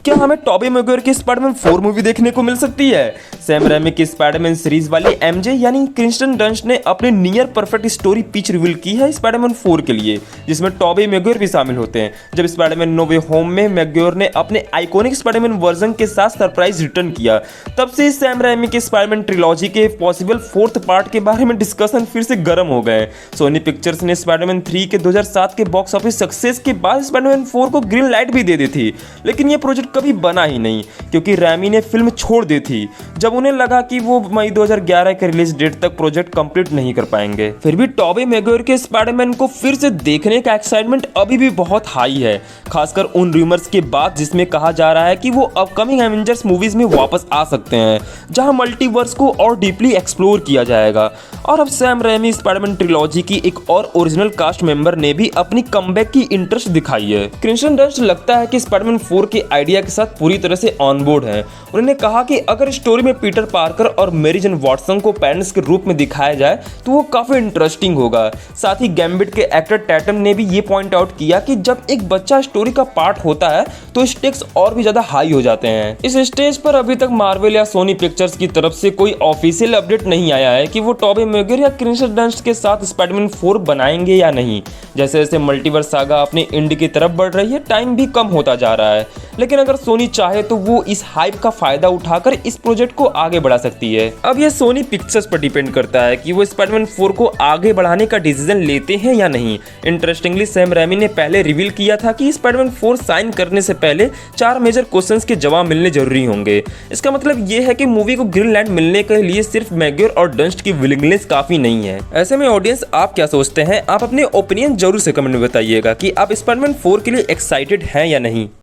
क्या हमें टॉबी मैguire की स्पाइडरमैन 4 मूवी देखने को मिल सकती है? सैम रेमी की स्पाइडरमैन सीरीज वाली एमजे यानी क्रिस्टन डंस्ट ने अपने near perfect story pitch reveal की है स्पाइडरमैन 4 के लिए, जिसमें टॉबी मैguire भी शामिल होते हैं। जब स्पाइडरमैन नो वे होम में मैguire ने अपने आइकॉनिक स्पाइडरमैन वर्जन के साथ सरप्राइज रिटर्न किया, तब से सैम रेमी के स्पाइडरमैन ट्रिलॉजी के पॉसिबल 4th पार्ट के बारे में डिस्कशन फिर से गर्म हो गए। सोनी पिक्चर्स ने स्पाइडरमैन 3 के 2007 के बॉक्स ऑफिस सक्सेस के बाद स्पाइडरमैन 4 को ग्रीन लाइट भी दे दी थी, लेकिन यह प्रोजेक्ट कभी बना ही नहीं क्योंकि रैमी ने फिल्म छोड़ दी थी जब उन्हें लगा कि वो मई 2011 के रिलीज डेट तक प्रोजेक्ट कंप्लीट नहीं कर पाएंगे। फिर भी टॉबी मैguire के स्पाइडरमैन को फिर से देखने का एक्साइटमेंट अभी भी बहुत हाई है, खासकर उन रूमर्स के बाद जिसमें कहा जा रहा है कि वो अपकमिंग एवेंजर्स मूवीज में वापस आ सकते हैं, जहां मल्टीवर्स को और डीपली एक्सप्लोर किया जाएगा। और अब सैम रेमी स्पाइडरमैन ट्रिलॉजी की एक और ओरिजिनल कास्ट मेंबर ने भी अपनी कमबैक की इंटरेस्ट दिखाई है। क्रिस्टन डंस्ट लगता है कि स्पाइडरमैन 4 के आइडिया के साथ पूरी तरह से ऑन बोर्ड है। उन्होंने कहा कि अगर स्टोरी में पीटर पार्कर और मेरी जेन वॉटसन को पेरेंट्स के रूप में दिखाया जाए तो वो काफी इंटरेस्टिंग होगा। साथ ही गैम्बिट के एक्टर टैटम ने भी ये पॉइंट आउट किया कि जब एक बच्चा स्टोरी का पार्ट होता है तो स्टेक्स और भी ज्यादा हाई हो जाते हैं। इस स्टेज पर अभी तक मार्वल या सोनी पिक्चर्स की तरफ से कोई ऑफिशियल अपडेट नहीं आया है कि वो टॉबी मैguire या क्रिस्टन डंस्ट के साथ स्पाइडरमैन 4 बनाएंगे या नहीं। जैसे जैसे मल्टीवर्स सागा अपने एंड की तरफ बढ़ रही है, टाइम भी कम होता जा रहा है, लेकिन अगर सोनी चाहे तो वो इस हाइप का फायदा उठाकर इस प्रोजेक्ट को आगे बढ़ा सकती है। अब ये सोनी पिक्चर्स पर डिपेंड करता है कि वो स्पाइडरमैन 4 को आगे बढ़ाने का डिसीजन लेते हैं या नहीं। इंटरेस्टिंगली सैम रेमी ने पहले रिवील किया था कि स्पाइडरमैन 4 साइन करने से पहले 4 मेजर क्वेश्चंस के जवाब मिलने जरूरी होंगे। इसका मतलब ये है कि मूवी को ग्रीन लाइट मिलने के लिए सिर्फ मैguire और डंस्ट की विलिंगनेस काफी नहीं है। ऐसे में ऑडियंस आप क्या सोचते हैं? आप अपने ओपिनियन जरूर से कमेंट में बताइएगा कि आप स्पाइडरमैन 4 के लिए एक्साइटेड हैं या नहीं।